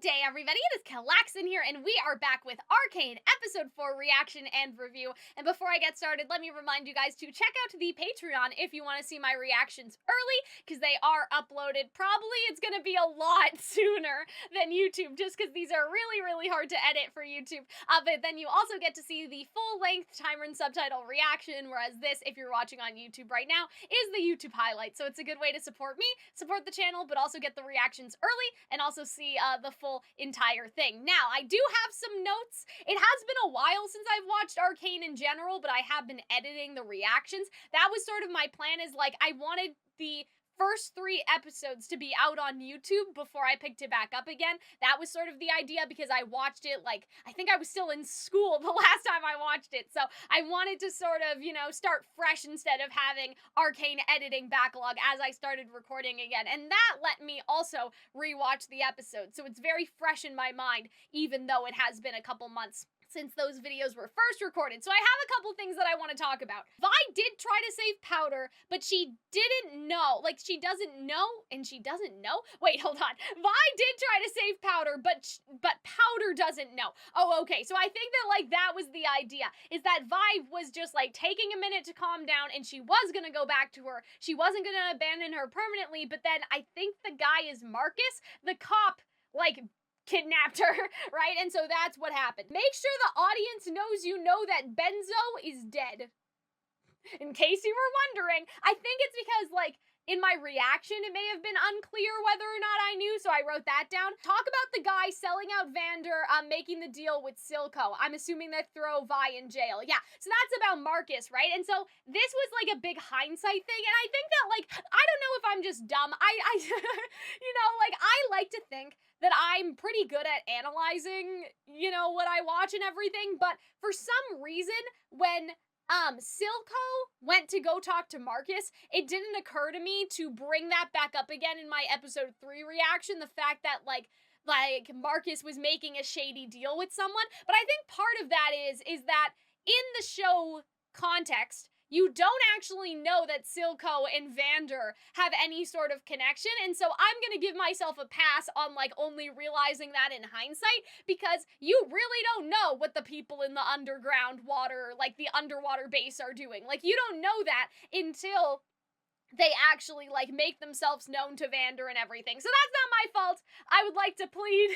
Good day, everybody. It is Calxiyn here, and we are back with Arcane Episode 4 reaction and review. And before I get started, let me remind you guys to check out the Patreon if you want to see my reactions early, because they are uploaded. Probably it's going to be a lot sooner than YouTube, just because these are really, really hard to edit for YouTube. But then you also get to see the full-length timer and subtitle reaction, whereas this, if you're watching on YouTube right now, is the YouTube highlight. So it's a good way to support me, support the channel, but also get the reactions early, and also see the full entire thing. Now, I do have some notes. It has been a while since I've watched Arcane in general, but I have been editing the reactions. That was sort of my plan, is like, I wanted the first 3 episodes to be out on YouTube before I picked it back up again. That was sort of the idea, because I watched it, like, I think I was still in school the last time I watched it, so I wanted to sort of, you know, start fresh instead of having Arcane editing backlog as I started recording again, and that let me also rewatch the episode, so it's very fresh in my mind, even though it has been a couple months since those videos were first recorded. So I have a couple things that I want to talk about. Vi did try to save Powder, but she didn't know. Like, she doesn't know, and she doesn't know? Wait, hold on. Vi did try to save Powder, but Powder doesn't know. Oh, okay. So I think that, like, that was the idea, is that Vi was just, like, taking a minute to calm down, and she was gonna go back to her. She wasn't gonna abandon her permanently, but then I think the guy is Marcus, the cop, like, kidnapped her, right? And so that's what happened. Make sure the audience knows you know that Benzo is dead. In case you were wondering, I think it's because, like, in my reaction, it may have been unclear whether or not I knew, so I wrote that down. Talk about the guy selling out Vander, making the deal with Silco. I'm assuming they throw Vi in jail. Yeah, so that's about Marcus, right? And so this was, like, a big hindsight thing, and I think that, like, I don't know if I'm just dumb. I you know, like, I like to think that I'm pretty good at analyzing, you know, what I watch and everything, but for some reason, when Silco went to go talk to Marcus, it didn't occur to me to bring that back up again in my episode 3 reaction, the fact that, like Marcus was making a shady deal with someone. But I think part of that is that in the show context, you don't actually know that Silco and Vander have any sort of connection, and so I'm gonna give myself a pass on, like, only realizing that in hindsight, because you really don't know what the people in the underground water, like, the underwater base are doing. Like, you don't know that until they actually, like, make themselves known to Vander and everything. So that's not my fault. I would like to plead,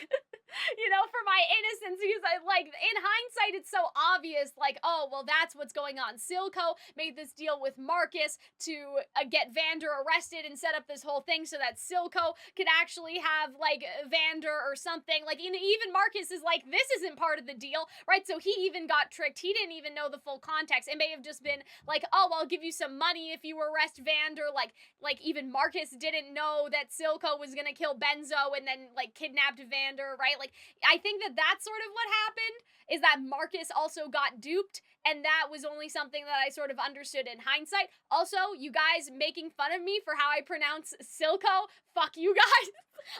you know, for my innocence, because in hindsight, it's so obvious, like, oh, well, that's what's going on. Silco made this deal with Marcus to get Vander arrested and set up this whole thing so that Silco could actually have, like, Vander or something. Like, even Marcus is like, this isn't part of the deal, right? So he even got tricked. He didn't even know the full context. It may have just been like, oh, I'll give you some money if you arrest Vander. Like even Marcus didn't know that Silco was gonna kill Benzo and then, like, kidnapped Vander, right? Like, I think that that's sort of what happened, is that Marcus also got duped, and that was only something that I sort of understood in hindsight. Also, you guys making fun of me for how I pronounce Silco, fuck you guys.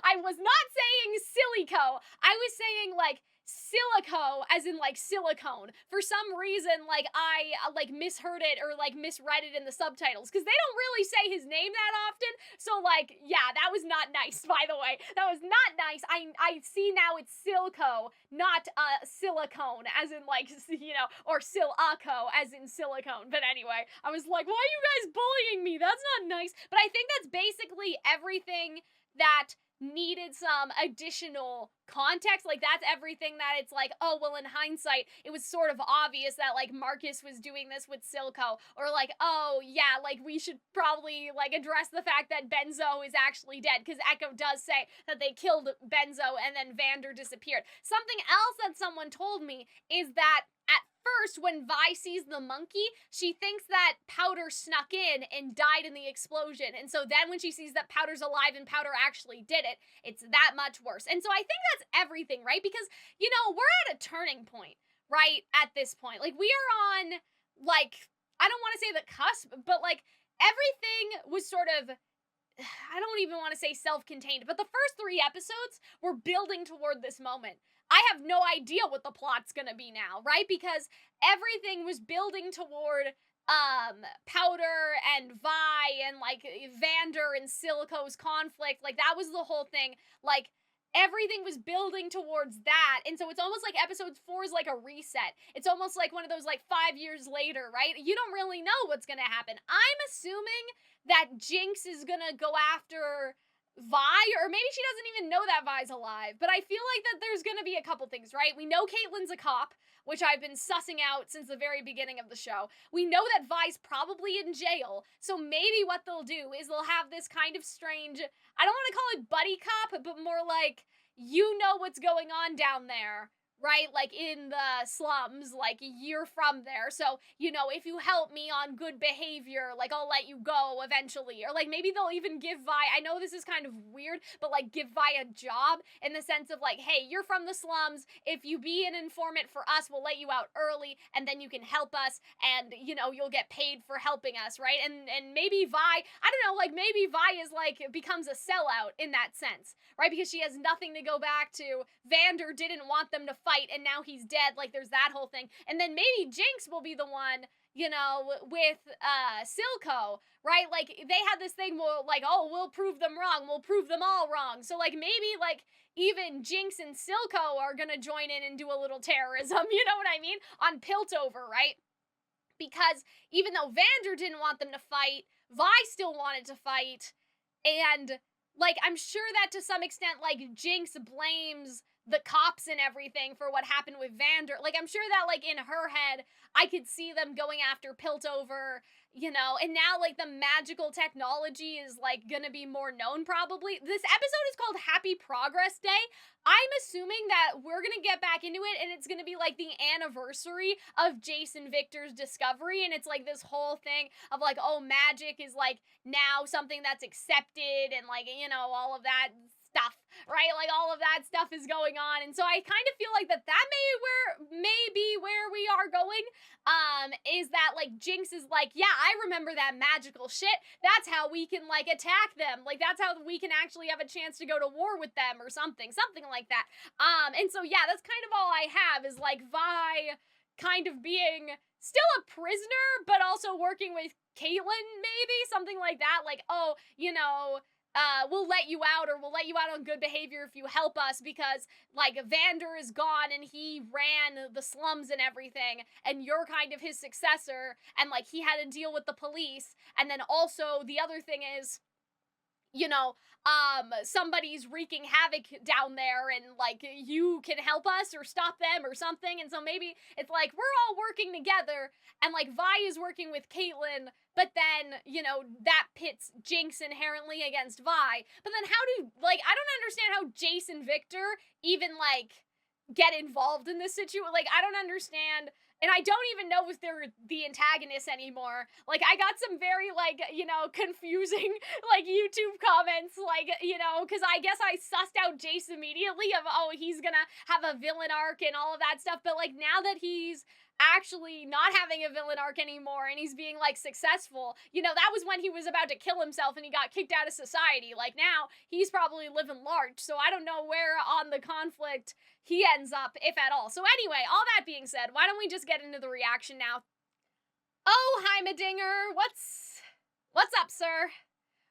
I was not saying Silico. I was saying, like, Silico, as in, like, silicone. For some reason, like, I, like, misheard it or, like, misread it in the subtitles, because they don't really say his name that often, so, like, yeah, that was not nice, by the way. That was not nice. I see now it's Silco, not, silicone, as in, like, you know, or Silaco, as in silicone. But anyway, I was like, why are you guys bullying me? That's not nice. But I think that's basically everything that needed some additional context. Like, that's everything that it's like, oh, well, in hindsight, it was sort of obvious that, like, Marcus was doing this with Silco, or, like, oh, yeah, like, we should probably, like, address the fact that Benzo is actually dead, because Echo does say that they killed Benzo and then Vander disappeared. Something else that someone told me is that at first, when Vi sees the monkey, she thinks that Powder snuck in and died in the explosion. And so then when she sees that Powder's alive and Powder actually did it, it's that much worse. And so I think that's everything, right? Because, you know, we're at a turning point, right? At this point. Like, we are on, like, I don't want to say the cusp, but, like, everything was sort of, I don't even want to say self-contained, but the first 3 episodes were building toward this moment. I have no idea what the plot's gonna be now, right? Because everything was building toward Powder and Vi and, like, Vander and Silico's conflict. Like, that was the whole thing. Like, everything was building towards that. And so it's almost like episode 4 is like a reset. It's almost like one of those like 5 years later, right? You don't really know what's gonna happen. I'm assuming that Jinx is gonna go after Vi, or maybe she doesn't even know that Vi's alive. But I feel like that there's gonna be a couple things, right? We know Caitlyn's a cop, which I've been sussing out since the very beginning of the show. We know that Vi's probably in jail, so maybe what they'll do is they'll have this kind of strange, I don't want to call it buddy cop, but more like, you know what's going on down there, right? Like in the slums, like you're from there, so, you know, if you help me on good behavior, like I'll let you go eventually. Or like maybe they'll even give Vi, I know this is kind of weird, but like give Vi a job in the sense of like, hey, you're from the slums, if you be an informant for us, we'll let you out early and then you can help us and, you know, you'll get paid for helping us, right? And maybe Vi, I don't know, like maybe Vi is like, becomes a sellout in that sense, right? Because she has nothing to go back to. Vander didn't want them to fight and now he's dead, like there's that whole thing. And then maybe Jinx will be the one, you know, with Silco, right? Like they had this thing where like, oh, we'll prove them wrong, we'll prove them all wrong. So like maybe like even Jinx and Silco are gonna join in and do a little terrorism, you know what I mean? On Piltover, right? Because even though Vander didn't want them to fight, Vi still wanted to fight. And like, I'm sure that to some extent, like, Jinx blames the cops and everything for what happened with Vander. Like, I'm sure that, like, in her head, I could see them going after Piltover, you know, and now, like, the magical technology is, like, gonna be more known, probably. This episode is called Happy Progress Day. I'm assuming that we're gonna get back into it, and it's gonna be, like, the anniversary of Jayce and Viktor's discovery, and it's, like, this whole thing of, like, oh, magic is, like, now something that's accepted, and, like, you know, all of that stuff, right? Like, all of that stuff is going on, and so I kind of feel like that may be where we are going, is that, like, Jinx is like, yeah, I remember that magical shit, that's how we can, like, attack them, like, that's how we can actually have a chance to go to war with them, or something like that, and so, yeah, that's kind of all I have, is, like, Vi kind of being still a prisoner, but also working with Caitlyn, maybe, something like that, like, oh, you know, we'll let you out, or we'll let you out on good behavior if you help us, because, like, Vander is gone, and he ran the slums and everything, and you're kind of his successor, and, like, he had to deal with the police, and then also, the other thing is, you know, somebody's wreaking havoc down there, and, like, you can help us, or stop them, or something, and so maybe it's like, we're all working together, and, like, Vi is working with Caitlyn, but then, you know, that pits Jinx inherently against Vi, but then how do, like, I don't understand how Jayce and Viktor even, like, get involved in this situation, like, I don't understand. And I don't even know if they're the antagonists anymore. Like, I got some very, like, you know, confusing, like, YouTube comments, like, you know, because I guess I sussed out Jayce immediately of, oh, he's gonna have a villain arc and all of that stuff, but, like, now that he's actually not having a villain arc anymore and he's being, like, successful, you know, that was when he was about to kill himself and he got kicked out of society. Like, now he's probably living large, so I don't know where on the conflict he ends up, if at all. So anyway, all that being said, why don't we just get into the reaction now? Oh, Heimerdinger, what's up, sir?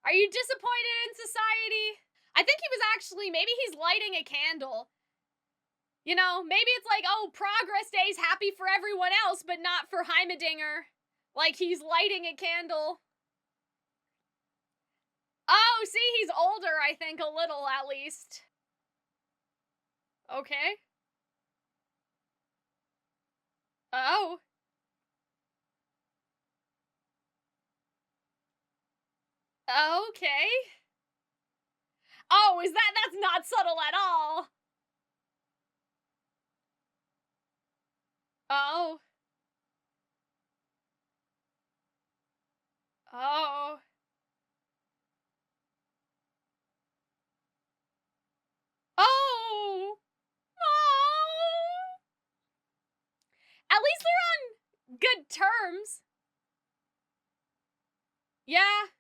Are you disappointed in society? I think he was actually, maybe he's lighting a candle. You know, maybe it's like, oh, Progress Day's happy for everyone else, but not for Heimerdinger. Like, he's lighting a candle. Oh, see, he's older, I think, a little, at least. Okay. Oh. Okay. Oh, that's not subtle at all. Oh. Oh. Oh. Oh. At least they're on good terms. Yeah.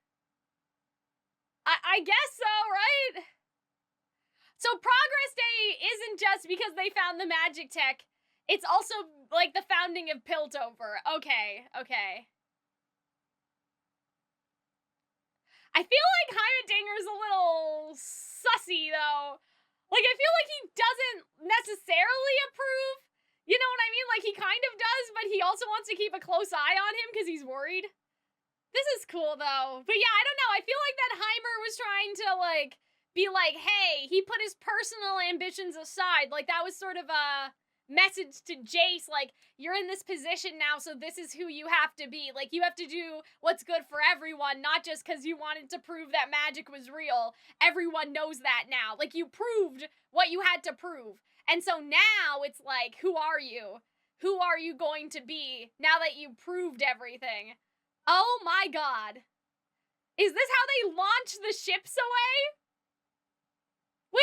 I guess so, right? So Progress Day isn't just because they found the magic tech. It's also, like, the founding of Piltover. Okay, okay. I feel like Heimerdinger's a little sussy, though. Like, I feel like he doesn't necessarily approve. You know what I mean? Like, he kind of does, but he also wants to keep a close eye on him because he's worried. This is cool, though. But yeah, I don't know. I feel like that Heimer was trying to, like, be like, hey, he put his personal ambitions aside. Like, that was sort of a message to Jayce, like, you're in this position now, so this is who you have to be. Like, you have to do what's good for everyone, not just because you wanted to prove that magic was real. Everyone knows that now. Like, you proved what you had to prove. And so now it's like, who are you? Who are you going to be now that you proved everything? Oh my god. Is this how they launch the ships away? Whee!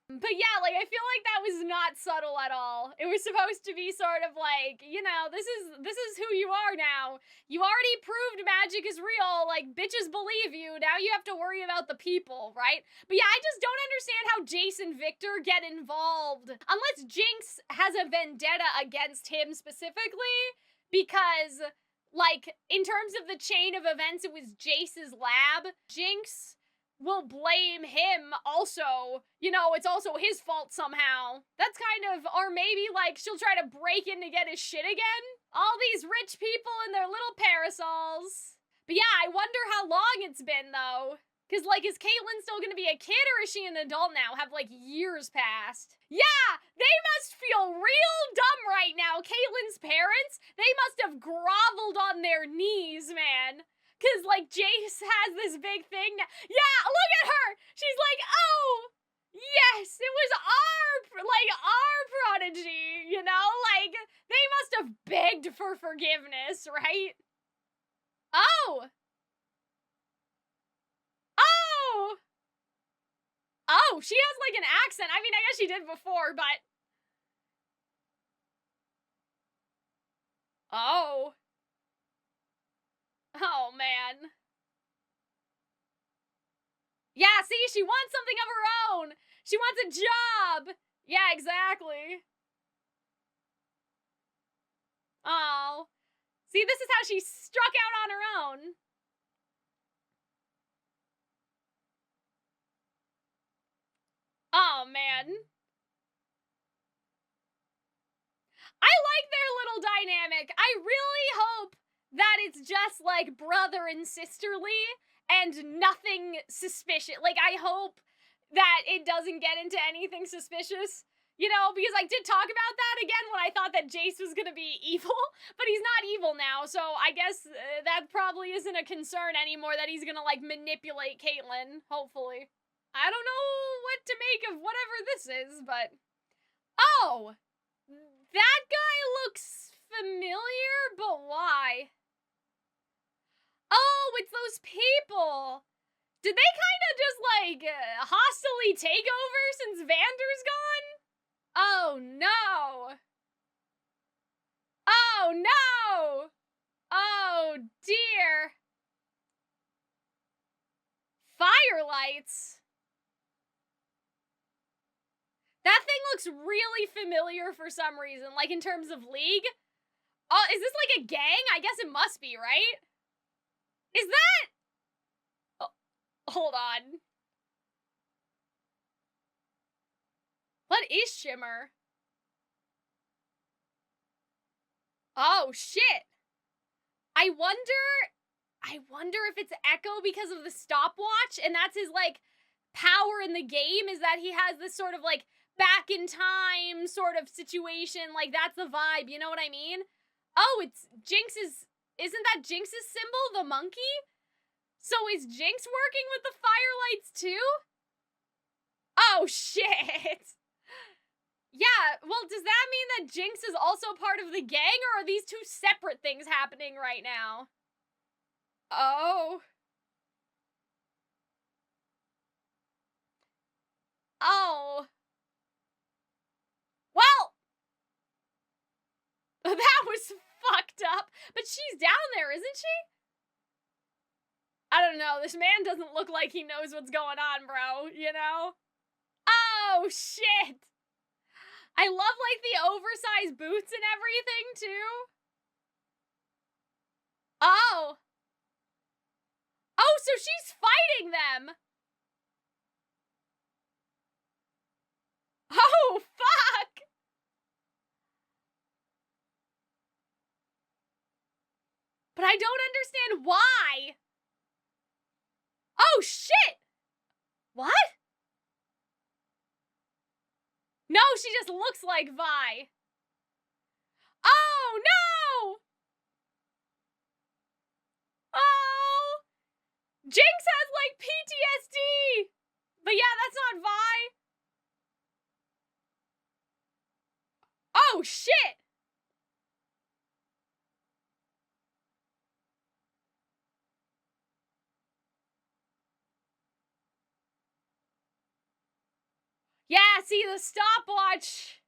But yeah, like, I feel like that was not subtle at all. It was supposed to be sort of like, you know, this is who you are now. You already proved magic is real, like, bitches believe you, now you have to worry about the people, right? But yeah, I just don't understand how Jayce and Viktor get involved. Unless Jinx has a vendetta against him specifically, because, like, in terms of the chain of events, it was Jayce's lab. Jinx will blame him also. You know, it's also his fault somehow. That's kind of, or maybe, like, she'll try to break in to get his shit again. All these rich people and their little parasols. But yeah, I wonder how long it's been, though. Because, like, is Caitlyn still gonna be a kid, or is she an adult now? Have, like, years passed? Yeah! They must feel real dumb right now, Caitlyn's parents! They must have groveled on their knees, man. Because, like, Jayce has this big thing now. Yeah, look at her! She's like, oh, yes, it was our prodigy, you know? Like, they must have begged for forgiveness, right? Oh! Oh! Oh, she has, like, an accent. I mean, I guess she did before, but... Oh. Oh, man. Yeah, see, she wants something of her own. She wants a job. Yeah, exactly. Oh. See, this is how she struck out on her own. Oh, man. I like their little dynamic. I really hope that it's just, like, brother and sisterly and nothing suspicious. Like, I hope that it doesn't get into anything suspicious. You know, because I did talk about that again when I thought that Jayce was gonna be evil, but he's not evil now, so I guess that probably isn't a concern anymore, that he's gonna, like, manipulate Caitlyn, hopefully. I don't know what to make of whatever this is, but... Oh! That guy looks familiar, but why? Oh, it's those people! Did they kind of just, like, hostily take over since Vander's gone? Oh, no! Oh, no! Oh, dear! Firelights? That thing looks really familiar for some reason, like in terms of League. Oh, is this like a gang? I guess it must be, right? Is that... Oh, hold on. What is Shimmer? Oh, shit. I wonder if it's Echo because of the stopwatch, and that's his, like, power in the game, is that he has this sort of, like, back in time sort of situation. Like, that's the vibe, you know what I mean? Oh, it's Jinx's... Isn't that Jinx's symbol, the monkey? So is Jinx working with the Firelights too? Oh, shit! Yeah, well, does that mean that Jinx is also part of the gang, or are these two separate things happening right now? Oh. Oh. Well! That was fucked up. But she's down there, isn't she? I don't know, this man doesn't look like he knows what's going on, bro, you know? Oh, shit! I love, like, the oversized boots and everything, too. Oh. Oh, so she's fighting them! But I don't understand why. Oh, shit! What? No, she just looks like Vi. Oh, no! Oh! Jinx has, like, PTSD! But yeah, that's not Vi. Oh, shit! Yeah, see the stopwatch.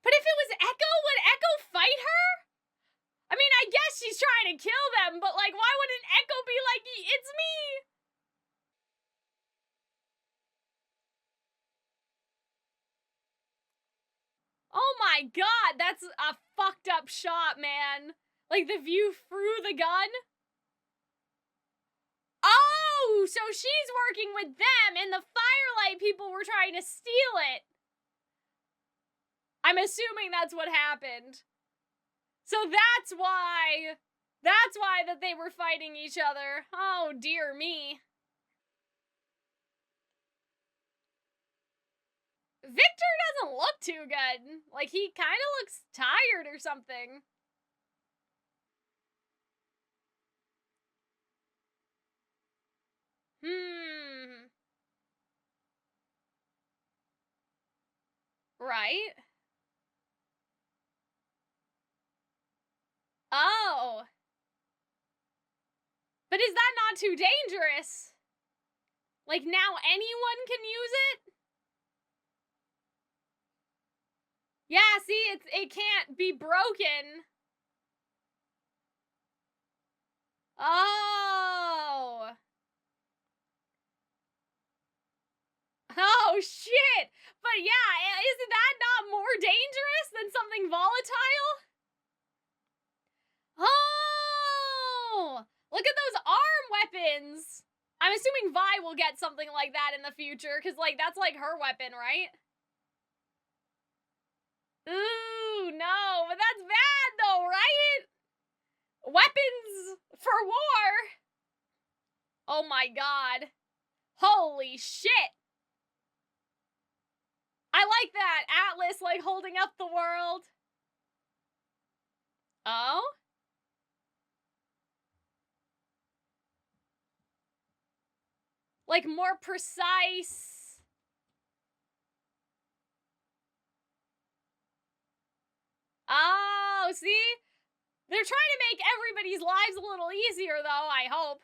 But if it was Echo, would Echo fight her? I mean, I guess she's trying to kill them, but like, why wouldn't Echo be like, it's me? Oh my god, that's a fucked up shot, man. Like the view through the gun. Oh, so she's working with them and the Firelight people were trying to steal it. I'm assuming that's what happened. So that's why that they were fighting each other. Oh dear me. Viktor doesn't look too good. Like he kind of looks tired or something. Right? Oh. But is that not too dangerous? Like now anyone can use it? Yeah, see, it can't be broken. Oh. Oh, shit. But yeah, isn't that not more dangerous than something volatile? Oh. Look at those arm weapons. I'm assuming Vi will get something like that in the future, because, like, that's, like, her weapon, right? Ooh, no, but that's bad, though, right? Weapons for war. Oh my god. Holy shit. I like that. Atlas, like, holding up the world. Oh? Like, more precise. Oh, see? They're trying to make everybody's lives a little easier, though, I hope.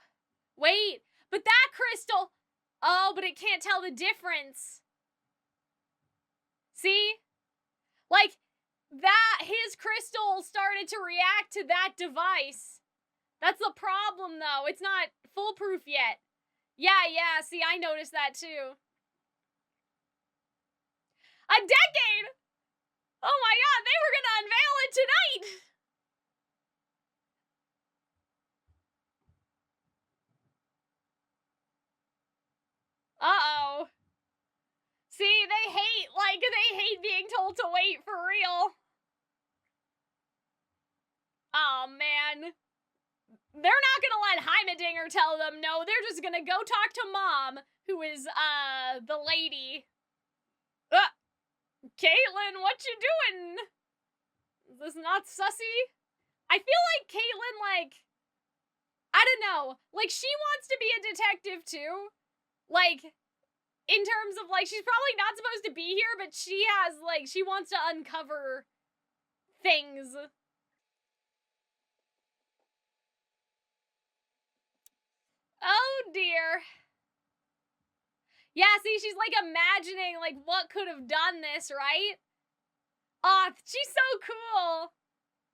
Wait, but that crystal... Oh, but it can't tell the difference. See? Like, that, his crystal started to react to that device. That's the problem, though. It's not foolproof yet. Yeah, see, I noticed that, too. A decade! Oh my god, they were gonna unveil it tonight! Uh-oh. See, they hate being told to wait for real. Oh, man. They're not gonna let Heimerdinger tell them no, they're just gonna go talk to Mom, who is, the lady. Caitlyn, what you doing? Is this not sussy? I feel like Caitlyn, like, I don't know, like, she wants to be a detective, too. Like, in terms of, like, she's probably not supposed to be here, but she has, like, she wants to uncover things. Oh, dear. Yeah, see, she's, like, imagining, like, what could have done this, right? Aw, she's so cool.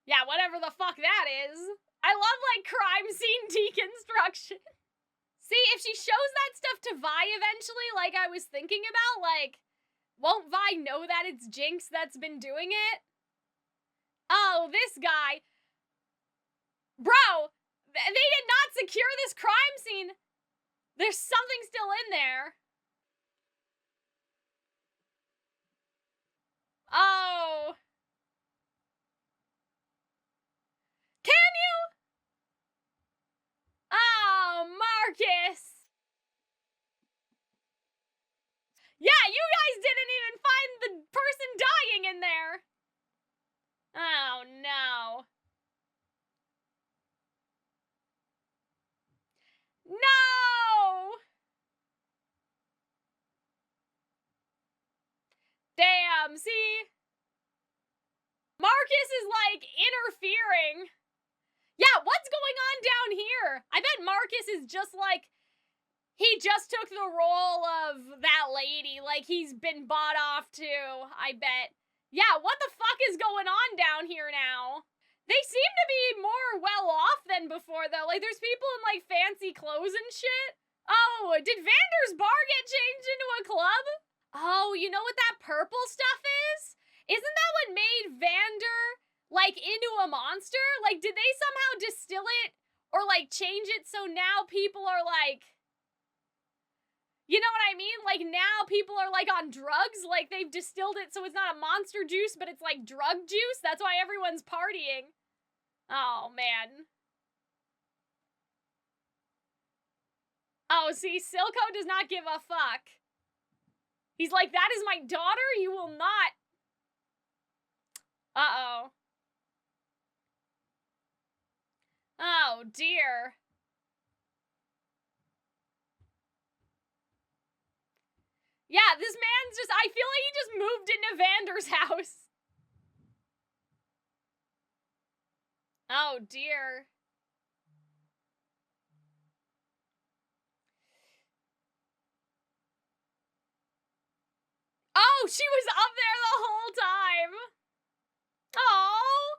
Yeah, whatever the fuck that is. I love, like, crime scene deconstruction. See, if she shows that stuff to Vi eventually, like I was thinking about, like, won't Vi know that it's Jinx that's been doing it? Oh, this guy. Bro, they did not secure this crime scene. There's something still in there. Oh. no. No! Damn, see? Marcus is, like, interfering. Yeah, what's going on down here? I bet Marcus is just, like, he just took the role of that lady. Like, he's been bought off, too, I bet. Yeah, what the fuck is going on down here now? They seem to be more well off than before, though. Like, there's people in, like, fancy clothes and shit. Oh, did Vander's bar get changed into a club? Oh, you know what that purple stuff is? Isn't that what made Vander, like, into a monster? Like, did they somehow distill it or, like, change it so now people are, like... You know what I mean? Like, now people are, like, on drugs. Like, they've distilled it so it's not a monster juice, but it's, like, drug juice. That's why everyone's partying. Oh, man. Oh, see, Silco does not give a fuck. He's like, that is my daughter? You will not. Uh-oh. Oh, dear. Yeah, this man's just, I feel like he just moved into Vander's house. Oh, dear. Oh, she was up there the whole time. Oh.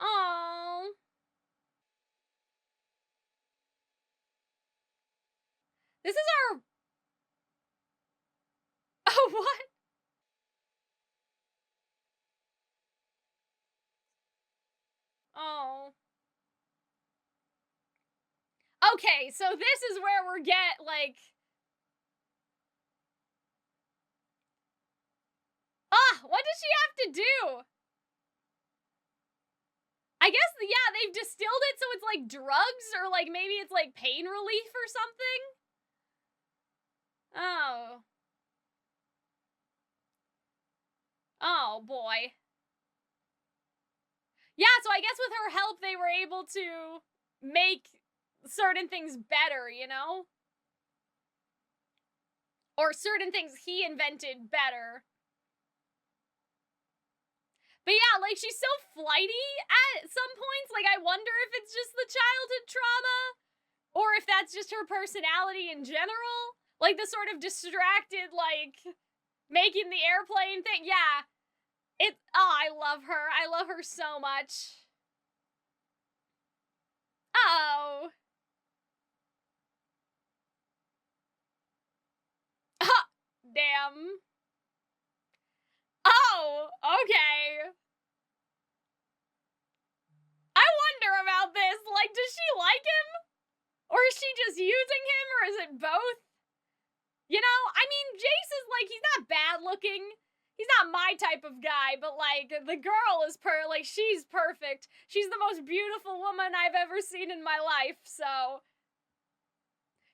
Oh. This is our... Oh, what? Oh. Okay, so this is where we're like... Ah, what does she have to do? I guess, yeah, they've distilled it so it's like drugs, or like maybe it's like pain relief or something? Oh. Oh, boy. Yeah, so I guess with her help they were able to make certain things better, you know? Or certain things he invented better. But yeah, like, she's so flighty at some points. Like, I wonder if it's just the childhood trauma, or if that's just her personality in general. Like, the sort of distracted, like, making the airplane thing. Yeah. Oh, I love her. I love her so much. Oh. Damn. Oh, okay. I wonder about this. Like, does she like him? Or is she just using him, or is it both? You know, I mean, Jayce is, like, he's not bad looking. He's not my type of guy, but, like, the girl is like, she's perfect. She's the most beautiful woman I've ever seen in my life, so.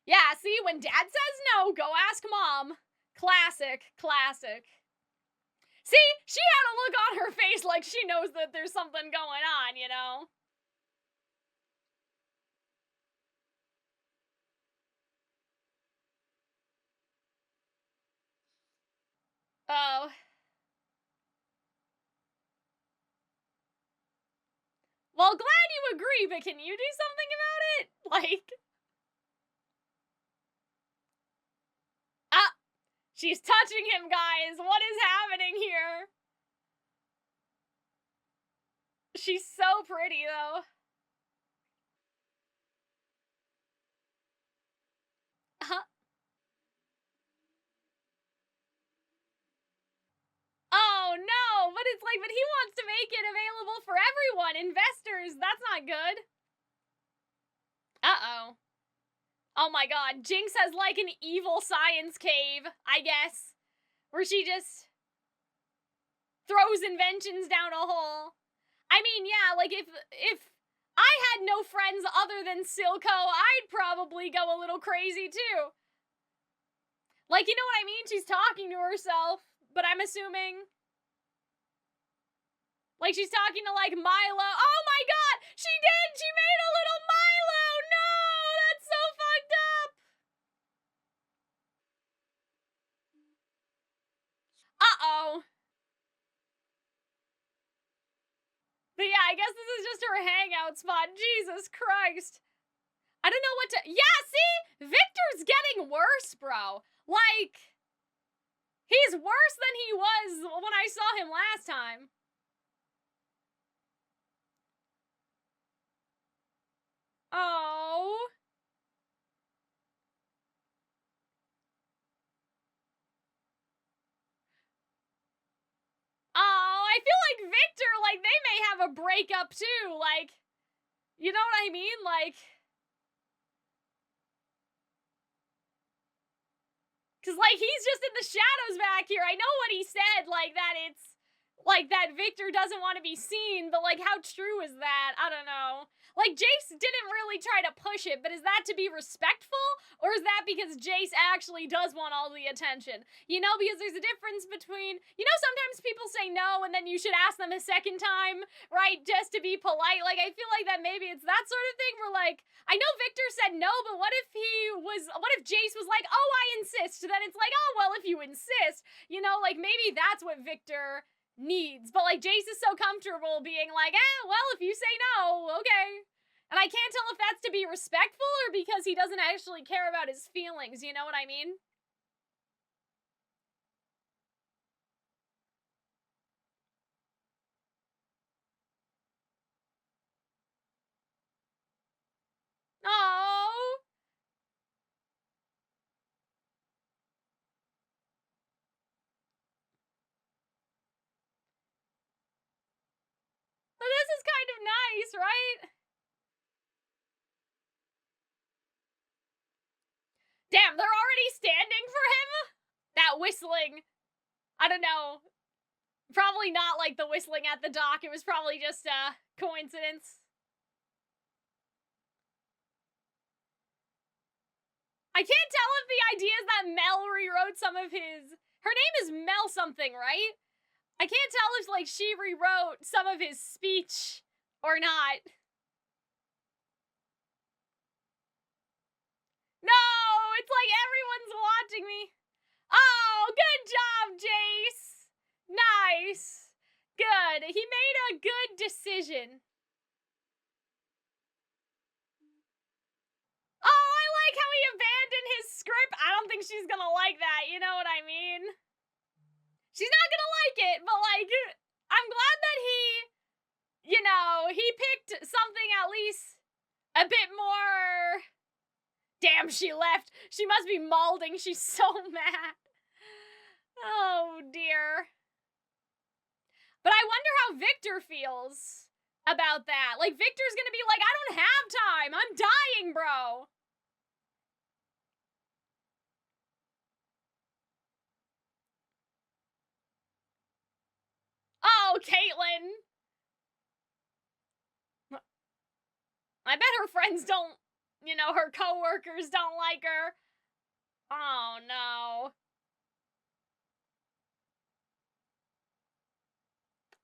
Yeah, see, when dad says no, go ask mom. Classic, classic. See, she had a look on her face like she knows that there's something going on, you know? Oh. Well, glad you agree, but can you do something about it? Like... She's touching him, guys! What is happening here? She's so pretty, though. Oh, no! But it's like, but he wants to make it available for everyone! Investors! That's not good! Uh-oh. Oh my god, Jinx has like an evil science cave, I guess. Where she just throws inventions down a hole. I mean, yeah, like if I had no friends other than Silco, I'd probably go a little crazy too. Like, you know what I mean? She's talking to herself. but I'm assuming... Like, she's talking to, like, Milo. Oh my god! She did! She made a little Milo! No! That's so fucked up! Uh-oh. But yeah, I guess this is just her hangout spot. Jesus Christ. I don't know what to... Yeah, see? Viktor's getting worse, bro. Like, he's worse than he was when I saw him last time. Oh. Oh, I feel like Viktor, like, they may have a breakup too. Like, you know what I mean? Like... Cause, like, he's just in the shadows back here. I know what he said, like, that it's, like, that Viktor doesn't want to be seen, but, like, how true is that? I don't know. Like, Jayce didn't really try to push it, but is that to be respectful? Or is that because Jayce actually does want all the attention? You know, because there's a difference between, you know, sometimes people say no, and then you should ask them a second time, right, just to be polite. Like, I feel like that maybe it's that sort of thing where, like, I know Viktor said no, but what if Jayce was like, oh, I insist? Then it's like, oh, well, if you insist, you know, like, maybe that's what Viktor needs. But, like, Jayce is so comfortable being like, well, if you say no, okay. And I can't tell if that's to be respectful or because he doesn't actually care about his feelings, you know what I mean? Oh. But this is kind of nice, right? Damn, they're already standing for him? That whistling, I don't know. Probably not like the whistling at the dock. It was probably just a coincidence. I can't tell if the idea is that Mel rewrote some of his... Her name is Mel something, right? I can't tell if, like, she rewrote some of his speech or not. No! It's like everyone's watching me. Oh, good job, Jayce! Nice. Good. He made a good decision. Oh, I like how he abandoned his script. I don't think she's gonna like that, you know what I mean? She's not gonna like it, but, like, I'm glad that he, you know, he picked something at least a bit more... Damn, she left. She must be malding. She's so mad. Oh, dear. But I wonder how Viktor feels about that. Like, Viktor's gonna be like, I don't have time. I'm dying, bro. Oh, Caitlyn. I bet her friends don't, you know, her coworkers don't like her. Oh, no.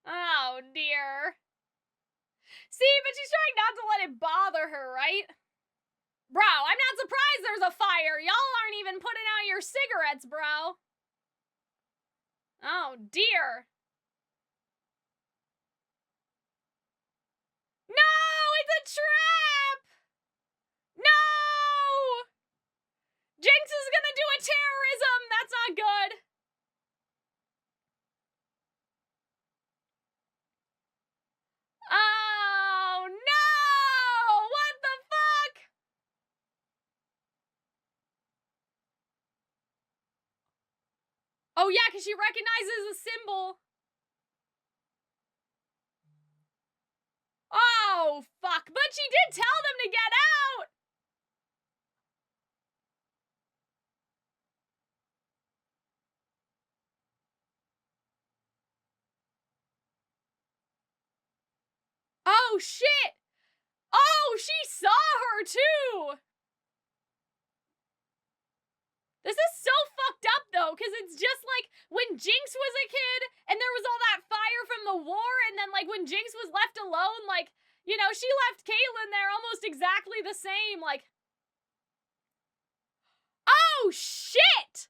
Oh, dear. See, but she's trying not to let it bother her, right? Bro, I'm not surprised there's a fire. Y'all aren't even putting out your cigarettes, bro. Oh, dear. No, it's a trap! No! Jinx is gonna do a terrorism! That's not good. Oh, no! What the fuck? Oh, yeah, because she recognizes a symbol. Oh, fuck. But she did tell them to get out! Oh, shit! Oh, she saw her, too! This is so fucked up, though, though, because it's just like when Jinx was a kid and there was all that fire from the war, and then like when Jinx was left alone, like, you know, she left Caitlyn there almost exactly the same, like... Oh, shit!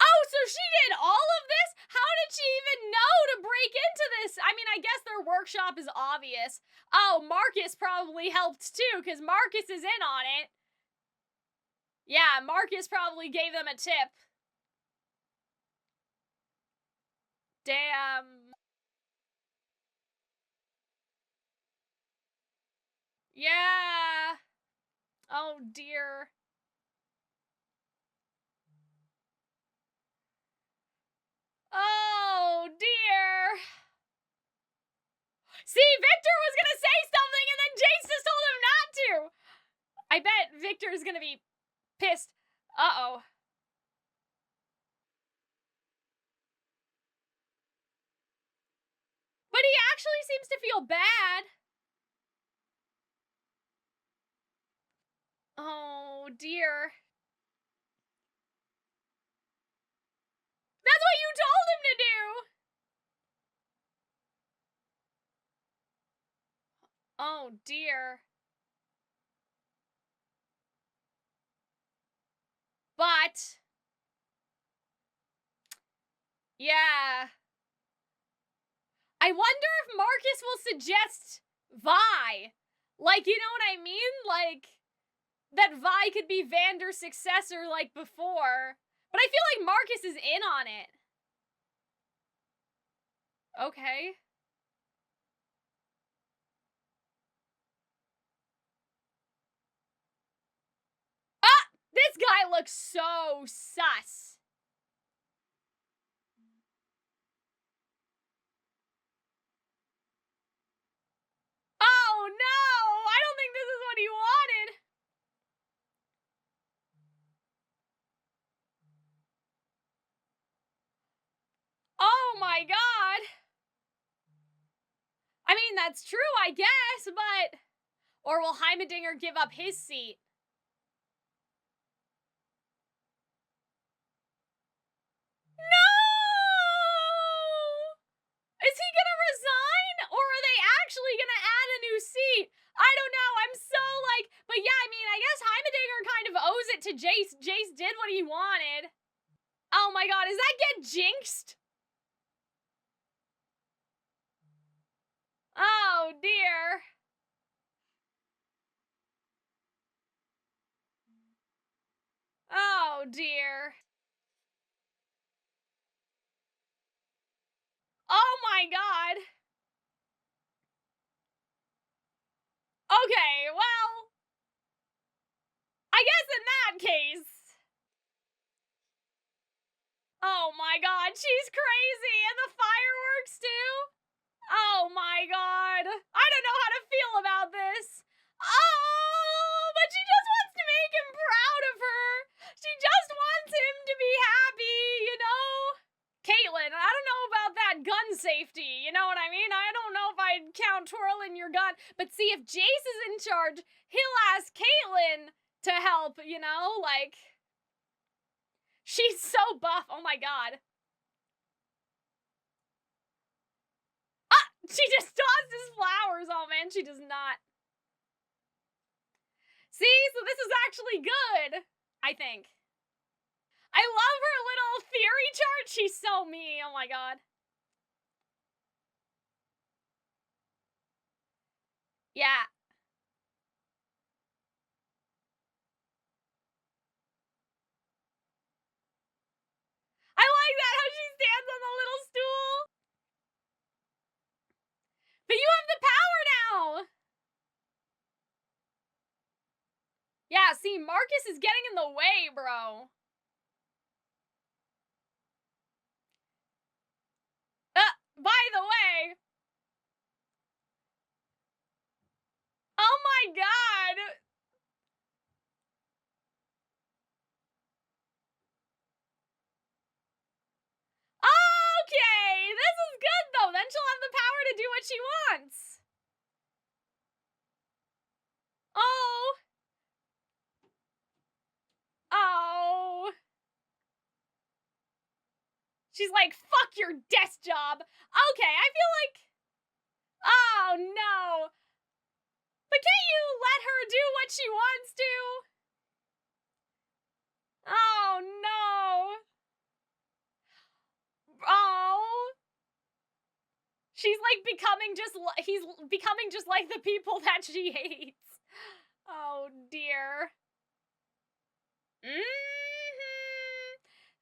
Oh, so she did all of this? How did she even know to break into this? I mean, I guess their workshop is obvious. Oh, Marcus probably helped too, because Marcus is in on it. Yeah, Marcus probably gave them a tip. Damn. Yeah. Oh, dear. Oh, dear. See, Viktor was gonna say something and then Jayce just told him not to. I bet Viktor is gonna be pissed. Uh-oh. But he actually seems to feel bad. Oh, dear. That's what you told him to do! Oh, dear. But... yeah. I wonder if Marcus will suggest Vi. Like, you know what I mean? Like, that Vi could be Vander's successor like before. But I feel like Marcus is in on it. Okay. Ah! This guy looks so sus. Oh no! I don't think this is what he wanted. Oh my god. I mean, that's true, I guess, but... Or will Heimerdinger give up his seat? No! Is he gonna resign? Or are they actually gonna add a new seat? I don't know, I'm so like... But yeah, I mean, I guess Heimerdinger kind of owes it to Jayce. Jayce did what he wanted. Oh my god, does that get jinxed? Oh dear. Oh dear. Oh my god. Okay, well, I guess in that case. Oh my god, she's crazy, and the fireworks too? Oh my god. I don't know how to feel about this. Oh, but she just wants to make him proud of her. She just wants him to be happy, you know? Caitlyn, I don't know about that gun safety, you know what I mean? I don't know if I'd count twirling your gun. But see, if Jayce is in charge, he'll ask Caitlyn to help, you know? Like, she's so buff. Oh my god. She just tossed his flowers. Oh man, she does not. See, so this is actually good, I think. I love her little theory chart. She's so me. Oh my god. Yeah. I like that, how she stands on the little stool. But you have the power now. Yeah, see, Marcus is getting in the way, bro. By the way. Oh my god. Okay, this is good though. Then she'll have the power to do what she wants. Oh. She's like, fuck your desk job. Okay, I feel like... Oh, no. But can't you let her do what she wants to? Oh, no. Oh. She's like becoming just... He's becoming just like the people that she hates. Oh, dear.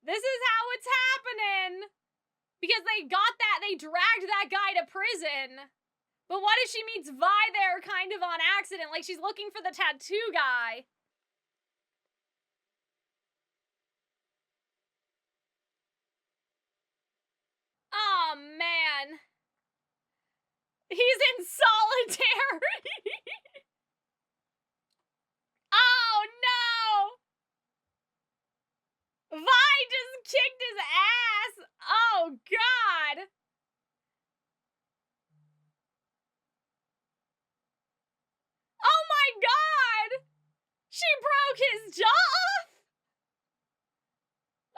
This is how it's happening. Because they dragged that guy to prison. But what if she meets Vi there kind of on accident? Like she's looking for the tattoo guy. Oh, man. He's in solitaire. Oh, no. Vi just kicked his ass. Oh, God. Oh, my God. She broke his jaw off.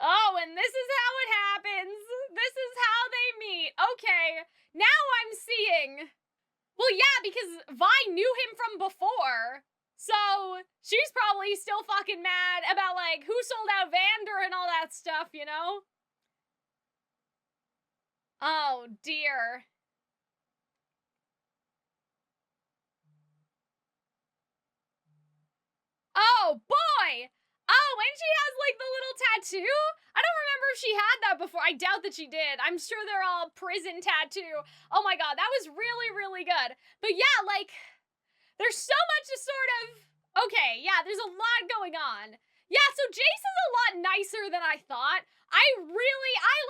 Oh, and this is how it happens. This is how they meet. Okay, now I'm seeing. Well, yeah, because Vi knew him from before. So, she's probably still fucking mad about, like, who sold out Vander and all that stuff, you know? Oh, dear. Oh, boy! Oh, and she has, like, the little tattoo? I don't remember if she had that before. I doubt that she did. I'm sure they're all prison tattoo. Oh my god, that was really, really good. But yeah, like, there's so much to sort of... Okay, yeah, there's a lot going on. Yeah, so Jayce is a lot nicer than I thought. I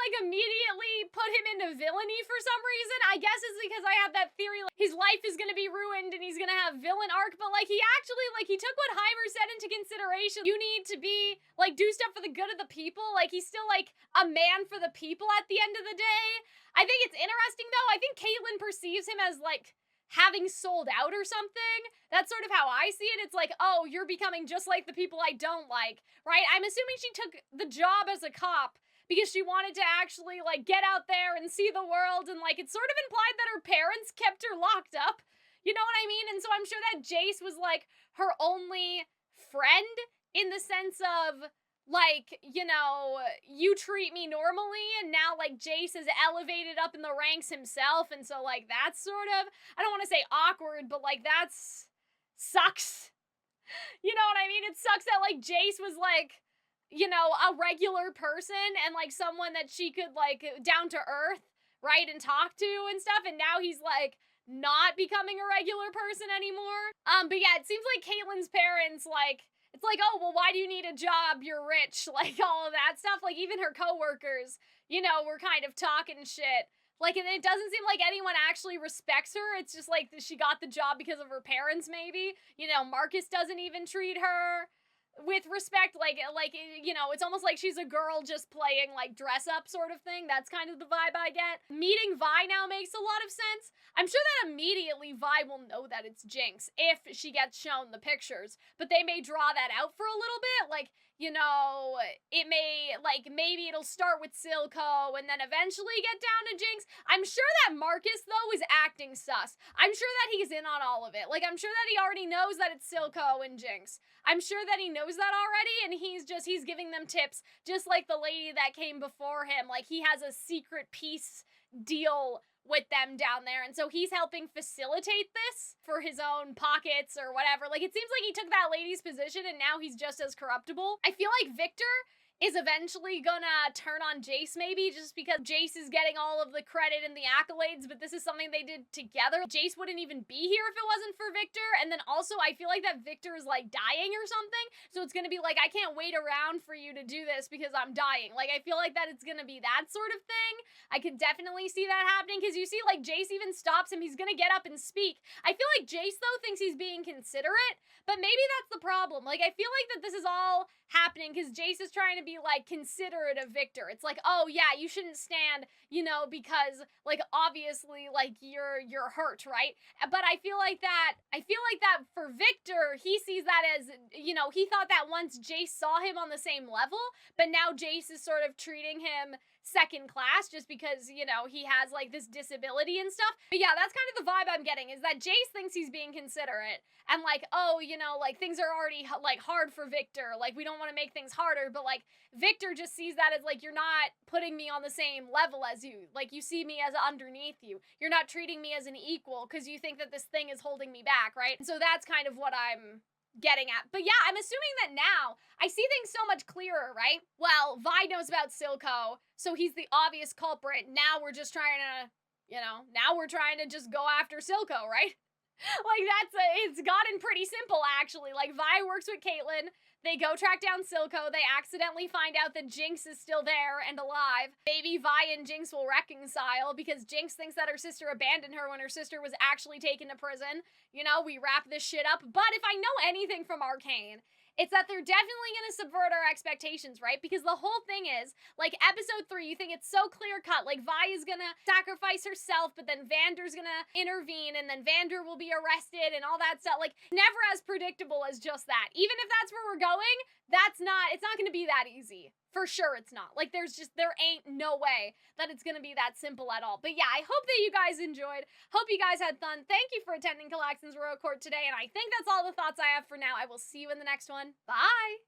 like immediately put him into villainy for some reason. I guess it's because I have that theory, like, his life is gonna be ruined and he's gonna have villain arc, but like he actually, like, he took what Heimer said into consideration. You need to be, like, do stuff for the good of the people. Like, he's still, like, a man for the people at the end of the day. I think it's interesting, though. I think Caitlyn perceives him as, like, having sold out or something. That's sort of how I see it. It's like, oh, you're becoming just like the people I don't like, right? I'm assuming she took the job as a cop because she wanted to actually, like, get out there and see the world, and, like, it's sort of implied that her parents kept her locked up. You know what I mean? And so I'm sure that Jayce was, like, her only friend in the sense of, like, you know, you treat me normally, and now, like, Jayce is elevated up in the ranks himself, and so, like, that's sort of, I don't want to say awkward, but, like, that's sucks. You know what I mean? It sucks that, like, Jayce was, like, you know, a regular person and, like, someone that she could, like, down to earth, right, and talk to and stuff, and now he's, like, not becoming a regular person anymore. But yeah, it seems like Caitlyn's parents, like, it's like, oh, well, why do you need a job? You're rich. Like, all of that stuff. Like, even her coworkers, you know, were kind of talking shit. Like, and it doesn't seem like anyone actually respects her. It's just like she got the job because of her parents, maybe. You know, Marcus doesn't even treat her with respect. Like, you know, it's almost like she's a girl just playing, like, dress up sort of thing. That's kind of the vibe I get. Meeting Vi now makes a lot of sense. I'm sure that immediately Vi will know that it's Jinx if she gets shown the pictures, but they may draw that out for a little bit. Like, you know, it may, like, maybe it'll start with Silco and then eventually get down to Jinx. I'm sure that Marcus, though, is acting sus. I'm sure that he's in on all of it. Like, I'm sure that he already knows that it's Silco and Jinx. I'm sure that he knows that already, and he's giving them tips, just like the lady that came before him. Like, he has a secret peace deal with them down there, and so he's helping facilitate this for his own pockets or whatever. Like, it seems like he took that lady's position and now he's just as corruptible. I feel like Viktor is eventually gonna turn on Jayce, maybe, just because Jayce is getting all of the credit and the accolades, but this is something they did together. Jayce wouldn't even be here if it wasn't for Viktor, and then also I feel like that Viktor is, like, dying or something, so it's gonna be like, I can't wait around for you to do this because I'm dying. Like, I feel like that it's gonna be that sort of thing. I could definitely see that happening, because you see, like, Jayce even stops him. He's gonna get up and speak. I feel like Jayce, though, thinks he's being considerate, but maybe that's the problem. Like, I feel like that this is all happening because Jayce is trying to be, like, considerate of Viktor. It's like, oh yeah, you shouldn't stand, you know, because, like, obviously, like, you're hurt, right? But I feel like that for Viktor, he sees that as, you know, he thought that once Jayce saw him on the same level, but now Jayce is sort of treating him second class just because, you know, he has like this disability and stuff. But yeah, that's kind of the vibe I'm getting, is that Jayce thinks he's being considerate and like, oh, you know, like things are already like hard for Viktor. Like we don't want to make things harder, but like Viktor just sees that as like, you're not putting me on the same level as you. Like you see me as underneath you. You're not treating me as an equal because you think that this thing is holding me back, right? And so that's kind of what I'm getting at. But yeah, I'm assuming that now I see things so much clearer, right? Well, Vi knows about Silco, so he's the obvious culprit. Now we're just trying to, you know, now we're trying to just go after Silco, right? Like it's gotten pretty simple actually. Like Vi works with Caitlyn, they go track down Silco, they accidentally find out that Jinx is still there and alive. Maybe Vi and Jinx will reconcile because Jinx thinks that her sister abandoned her when her sister was actually taken to prison. You know, we wrap this shit up. But if I know anything from Arcane, it's that they're definitely gonna subvert our expectations, right? Because the whole thing is, like, episode 3, you think it's so clear-cut, like, Vi is gonna sacrifice herself, but then Vander's gonna intervene, and then Vander will be arrested, and all that stuff. Like, never as predictable as just that. Even if that's where we're going, it's not gonna be that easy. For sure it's not. Like, there ain't no way that it's gonna be that simple at all. But yeah, I hope that you guys enjoyed. Hope you guys had fun. Thank you for attending Calxyn's Royal Court today, and I think that's all the thoughts I have for now. I will see you in the next one. Bye!